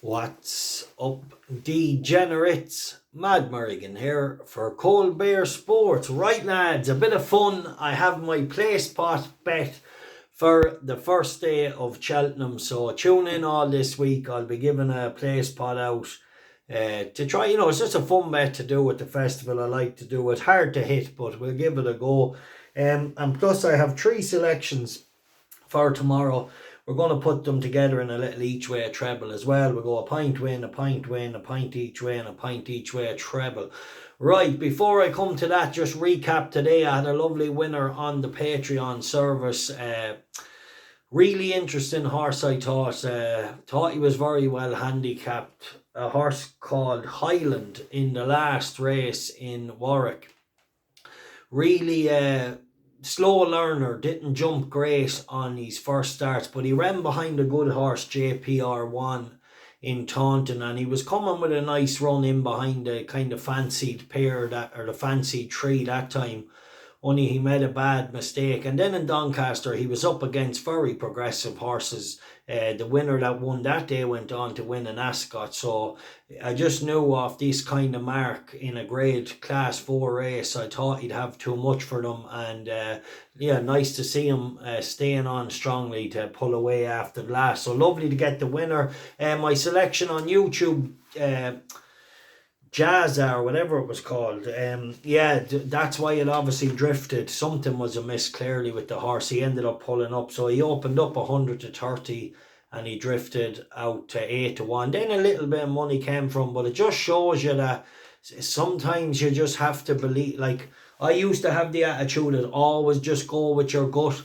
What's up, degenerates? Mad Merrigan here for Cold Bear Sports. Right, lads, a bit of fun. I have my play spot bet for the first day of Cheltenham, so tune in all this week. I'll be giving a play spot out to try. It's just a fun bet to do at the festival. I like to do it. Hard to hit, but we'll give it a go. And plus, I have 3 selections for tomorrow. We're going to put them together in a little each way treble as well. We'll go a pint win, a pint win, a pint each way, and a pint each way treble. Right, before I come to that, just recap today. I had a lovely winner on the Patreon service. Really interesting horse, I thought. Thought he was very well handicapped. A horse called Highland in the last race in Warwick. Really slow learner, didn't jump great on his first starts, but he ran behind a good horse, JPR1 in Taunton, and he was coming with a nice run in behind the kind of fancied pair or the fancied tree that time. Only he made a bad mistake. And then in Doncaster, he was up against very progressive horses. The winner that won that day went on to win an Ascot. So I just knew off this kind of mark in a grade class 4 race, I thought he'd have too much for them. And nice to see him staying on strongly to pull away after the last. So lovely to get the winner. My selection on YouTube, Jazza or whatever it was called. That's why it obviously drifted. Something was amiss clearly with the horse. He ended up pulling up. So he opened up 100 to 30 and he drifted out to 8 to 1. Then a little bit of money came from, but it just shows you that sometimes you just have to believe. Like, I used to have the attitude that always just go with your gut.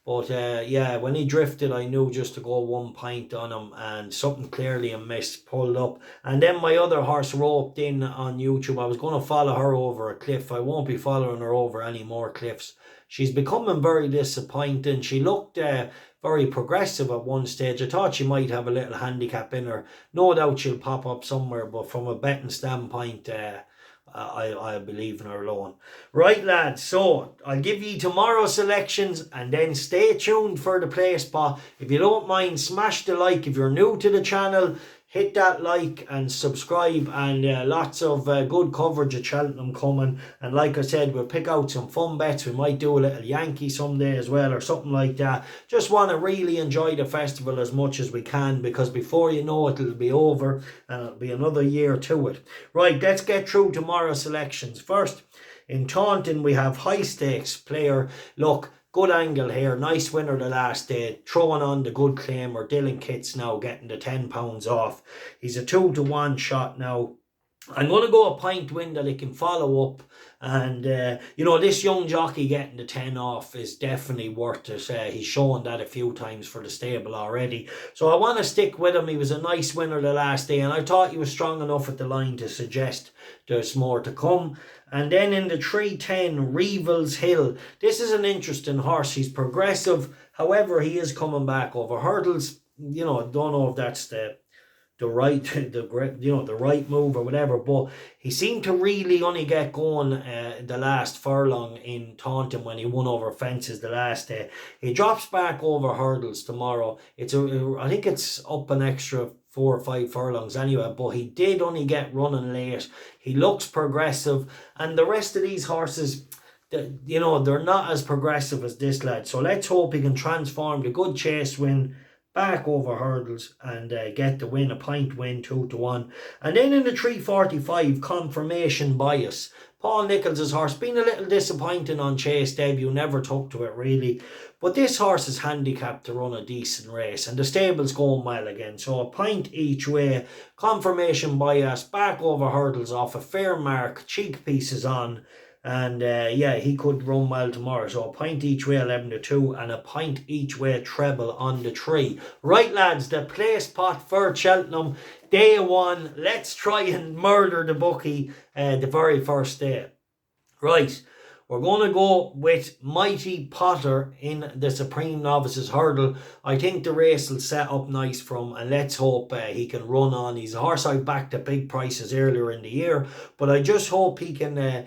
But when he drifted, I knew just to go 1 pint on him, and something clearly amiss pulled up. And then my other horse roped in on YouTube. I was going to follow her over a cliff. I won't be following her over any more cliffs. She's becoming very disappointing. She looked very progressive at one stage. I thought she might have a little handicap in her. No doubt she'll pop up somewhere, but from a betting standpoint, I'll be leaving her alone. Right, lads, so I'll give you tomorrow's selections and then stay tuned for the play spot. If you don't mind, smash the like. If you're new to the channel, hit that like and subscribe, and lots of good coverage at Cheltenham coming. And like I said, we'll pick out some fun bets. We might do a little Yankee someday as well or something like that. Just want to really enjoy the festival as much as we can, because before you know it, it'll be over and it'll be another year to it. Right, let's get through tomorrow's selections. First, in Taunton, we have Highstakesplayer. Look, good angle here. Nice winner the last day. Throwing on the good claim, or Dylan Kitts now getting the £10 off. He's a 2 to 1 shot now. I'm going to go a pint win that he can follow up. And, this young jockey getting the 10 off is definitely worth it. He's shown that a few times for the stable already. So I want to stick with him. He was a nice winner the last day, and I thought he was strong enough at the line to suggest there's more to come. And then in the 310, Revels Hill. This is an interesting horse. He's progressive. However, he is coming back over hurdles. Don't know if that's the right the right move or whatever, but he seemed to really only get going the last furlong in Taunton when he won over fences the last day. He drops back over hurdles tomorrow. I think it's up an extra 4 or 5 furlongs anyway, but he did only get running late. He looks progressive, and the rest of these horses, they're not as progressive as this lad. So let's hope he can transform the good chase win back over hurdles and get the win, a pint win, 2 to 1. And then in the 345, Confirmation Bias. Paul Nicholls' horse, been a little disappointing on chase debut, never took to it really. But this horse is handicapped to run a decent race, and the stable's going well again. So a pint each way, Confirmation Bias, back over hurdles off a fair mark, cheek pieces on. And he could run well tomorrow. So a pint each way, 11 to 2, and a pint each way treble on the 3. Right, lads, the play spot for Cheltenham, day 1. Let's try and murder the bookie the very first day. Right, we're going to go with Mighty Potter in the Supreme Novices Hurdle. I think the race will set up nice for him, and let's hope he can run on. He's a horse I backed at big prices earlier in the year, but I just hope he can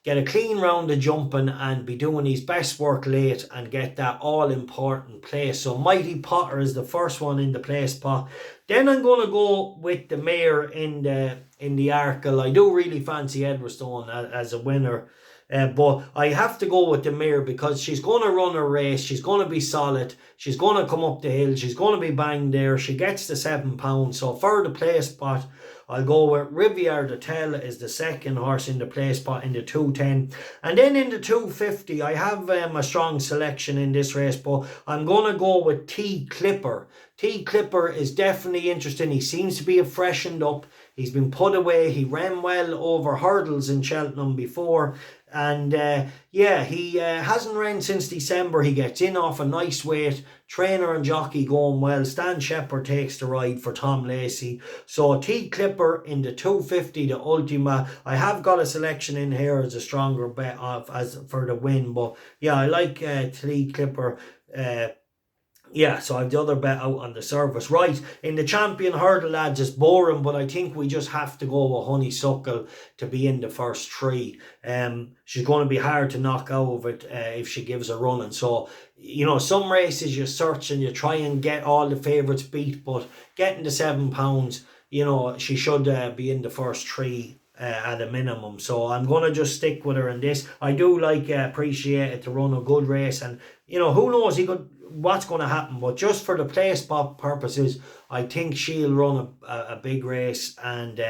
get a clean round of jumping and be doing his best work late and get that all important place. So Mighty Potter is the first one in the place pot. Then I'm going to go with the mare in the Arkle. I do really fancy Edwardstone as a winner. But I have to go with the mare because she's going to run a race. She's going to be solid. She's going to come up the hill. She's going to be banged there. She gets the £7. So for the place spot, I'll go with Riviere de Tell is the second horse in the place spot in the 210. And then in the 250, I have a strong selection in this race, but I'm going to go with T Clipper. T Clipper is definitely interesting. He seems to be freshened up. He's been put away. He ran well over hurdles in Cheltenham before. And he hasn't ran since December. He gets in off a nice weight. Trainer and jockey going well. Stan Shepherd takes the ride for Tom Lacey. So T Clipper in the 250, the Ultima. I have got a selection in here as a stronger bet as for the win. But yeah, I like T Clipper. So I've the other bet out on the service. Right, in the champion hurdle, lads, it's boring, but I think we just have to go with Honeysuckle to be in the first three. She's going to be hard to knock out of it if she gives a run. And so, some races you search and you try and get all the favourites beat, but getting the £7, she should be in the first three. At a minimum, so I'm going to just stick with her in this. I do like Appreciate It to run a good race, and who knows what's going to happen, but just for the play spot purposes, I think she'll run a big race, and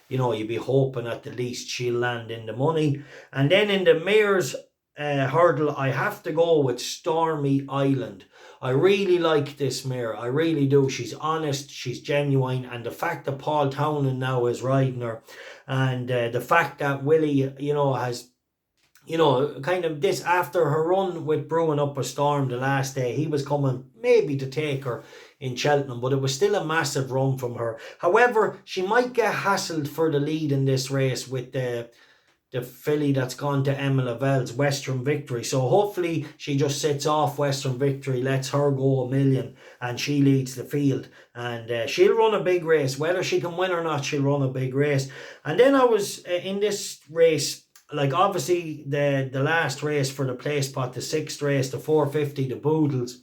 you'd be hoping at the least she'll land in the money. And then in the mare's hurdle, I have to go with Stormy Island. I really like this mare. I really do. She's honest. She's genuine. And the fact that Paul Townend now is riding her, and the fact that Willie, has, kind of this after her run with Brewing Up a Storm the last day, he was coming maybe to take her in Cheltenham, but it was still a massive run from her. However, she might get hassled for the lead in this race with the filly that's gone to Emma Lavelle's Western Victory. So hopefully she just sits off Western Victory, lets her go a million, and she leads the field. And she'll run a big race. Whether she can win or not, she'll run a big race. And then I was in this race, like obviously the last race for the place pot, the sixth race, the 450, the Boodles.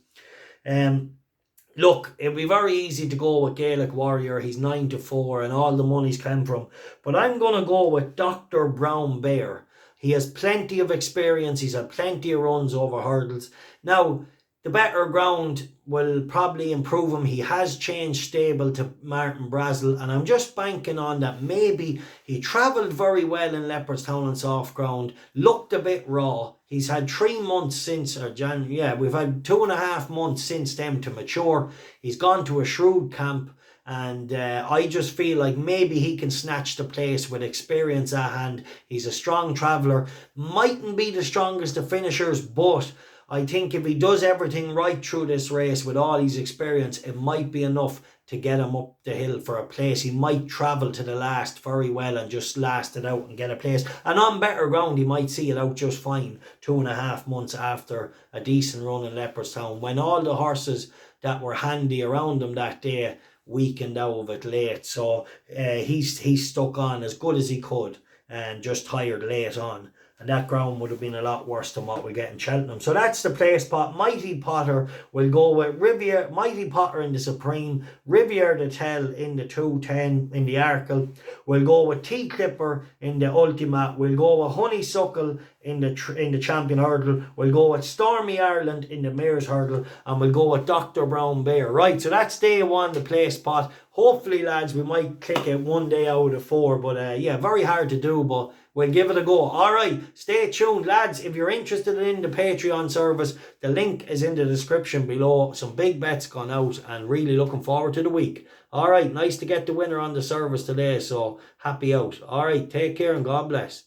Look, it'd be very easy to go with Gaelic Warrior. He's 9-4 and all the money's come from. But I'm going to go with Dr. Brown Bear. He has plenty of experience. He's had plenty of runs over hurdles. Now, the better ground will probably improve him. He has changed stable to Martin Brazel, and I'm just banking on that. Maybe he travelled very well in Leopardstown on soft ground, looked a bit raw. He's had 3 months since, we've had 2.5 months since then to mature. He's gone to a shrewd camp, and I just feel like maybe he can snatch the place with experience at hand. He's a strong traveller, mightn't be the strongest of finishers, but I think if he does everything right through this race with all his experience, it might be enough to get him up the hill for a place. He might travel to the last very well and just last it out and get a place. And on better ground, he might see it out just fine 2.5 months after a decent run in Leopardstown, when all the horses that were handy around him that day weakened out of it late. So he's stuck on as good as he could and just tired late on. And that ground would have been a lot worse than what we get in Cheltenham. So that's the place pot. Mighty Potter will go with Riviere, Mighty Potter in the Supreme, Riviere de Tell in the 210 in the Arkle. We'll go with T Clipper in the Ultima. We'll go with Honeysuckle in the Champion Hurdle. We'll go with Stormy Ireland in the Mayor's Hurdle, and we'll go with Dr. Brown Bear. Right, so that's day one, the place pot. Hopefully, lads, we might click it one day out of 4, but very hard to do, but we'll give it a go. All right, stay tuned, lads. If you're interested in the Patreon service, the link is in the description below. Some big bets gone out, and really looking forward to the week. All right, nice to get the winner on the service today, so happy out. All right, take care and God bless.